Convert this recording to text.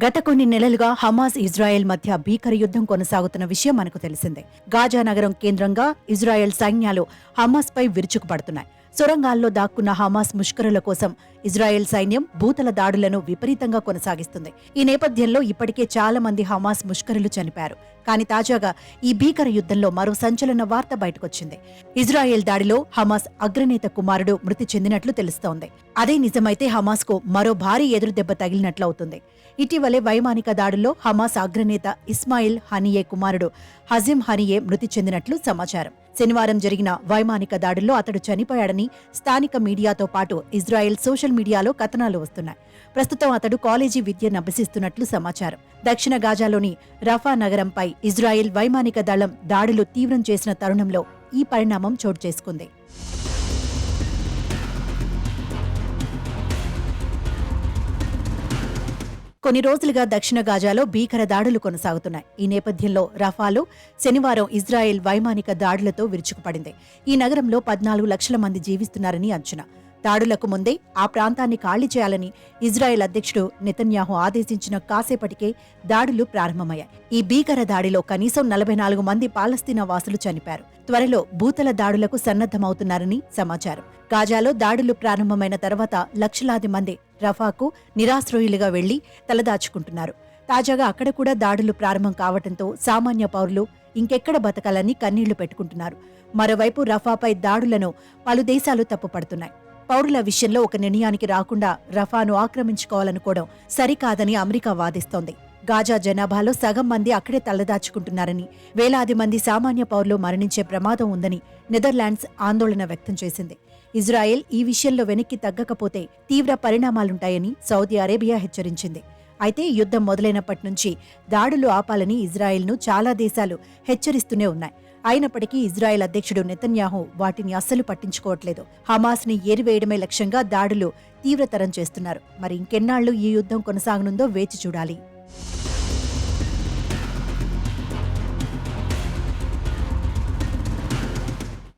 గత కొన్ని నెలలుగా హమాస్ ఇజ్రాయెల్ మధ్య భీకర యుద్ధం కొనసాగుతున్న విషయం మనకు తెలిసిందే. గాజా నగరం కేంద్రంగా ఇజ్రాయెల్ సైన్యాలు హమాస్పై విరుచుకుపడుతున్నాయి. సొరంగాల్లో దాక్కున్న హమాస్ ముష్కరుల కోసం ఇజ్రాయెల్ సైన్యం భూతల దాడులను విపరీతంగా కొనసాగిస్తుంది. ఈ నేపథ్యంలో ఇప్పటికే చాలా మంది హమాస్ ముష్కరులు చనిపారు. కానీ తాజాగా ఈ భీకర యుద్ధంలో మరో సంచలన వార్త బయటకొచ్చింది. ఇజ్రాయెల్ దాడిలో హమాస్ అగ్రనేత కుమారుడు మృతి చెందినట్లు తెలుస్తోంది. అదే నిజమైతే హమాస్ కు మరో భారీ ఎదురుదెబ్బ తగిలినట్లవుతుంది. ఇటీవలే వైమానిక దాడుల్లో హమాస్ అగ్రనేత ఇస్మాయిల్ హనియే కుమారుడు హజిమ్ హనియే మృతి చెందినట్లు సమాచారం. శనివారం జరిగిన వైమానిక దాడుల్లో అతడు చనిపోయాడని స్థానిక మీడియాతో పాటు ఇజ్రాయెల్ సోషల్ మీడియాలో కథనాలు వస్తున్నాయి. ప్రస్తుతం అతడు కాలేజీ విద్యను అభ్యసిస్తున్నట్లు సమాచారం. దక్షిణ గాజాలోని రఫా నగరంపై ఇజ్రాయెల్ వైమానిక దళం దాడులు తీవ్రం చేసిన తరుణంలో ఈ పరిణామం చోటు చేసుకుంది. కొన్ని రోజులుగా దక్షిణ గాజాలో భీకర దాడులు కొనసాగుతున్నాయి. ఈ నేపథ్యంలో రఫాలో శనివారం ఇజ్రాయెల్ వైమానిక దాడులతో విరుచుకుపడింది. ఈ నగరంలో 14 లక్షల మంది జీవిస్తున్నారని అంచనా. దాడులకు ముందే ఆ ప్రాంతాన్ని ఖాళీ చేయాలని ఇజ్రాయెల్ అధ్యక్షుడు నెతన్యాహు ఆదేశించిన కాసేపటికే దాడులు ప్రారంభమయ్యాయి. ఈ భీకర దాడిలో కనీసం 44 మంది పాలస్తీనా వాసులు చనిపారు. త్వరలో భూతల దాడులకు సన్నద్ధమవుతున్నారని సమాచారం. గాజాలో దాడులు ప్రారంభమైన తర్వాత లక్షలాది మంది రఫాకు నిరాశ్రయులుగా వెళ్లి తలదాచుకుంటున్నారు. తాజాగా అక్కడ కూడా దాడులు ప్రారంభం కావడంతో సామాన్య పౌరులు ఇంకెక్కడ బతకాలని కన్నీళ్లు పెట్టుకుంటున్నారు. మరోవైపు రఫాపై దాడులను పలు దేశాలు తప్పుపడుతున్నాయి. పౌరుల విషయంలో ఒక నిర్ణయానికి రాకుండా రఫాను ఆక్రమించుకోవాలనుకోవడం సరికాదని అమెరికా వాదిస్తోంది. గాజా జనాభాలో సగం మంది అక్కడే తలదాచుకుంటున్నారని, వేలాది మంది సామాన్య పౌరులు మరణించే ప్రమాదం ఉందని నెదర్లాండ్స్ ఆందోళన వ్యక్తం చేసింది. ఇజ్రాయెల్ ఈ విషయంలో వెనక్కి తగ్గకపోతే తీవ్ర పరిణామాలుంటాయని సౌదీ అరేబియా హెచ్చరించింది. అయితే యుద్ధం మొదలైనప్పటి నుంచి దాడులు ఆపాలని ఇజ్రాయెల్ను చాలా దేశాలు హెచ్చరిస్తూనే ఉన్నాయి. అయినప్పటికీ ఇజ్రాయెల్ అధ్యక్షుడు నెతన్యాహు వాటిని అస్సలు పట్టించుకోవట్లేదు. హమాస్ని ఏరివేయడమే లక్ష్యంగా దాడులు తీవ్రతరం చేస్తున్నారు. మరి ఇంకెన్నాళ్లు ఈ యుద్ధం కొనసాగనుందో వేచి చూడాలి.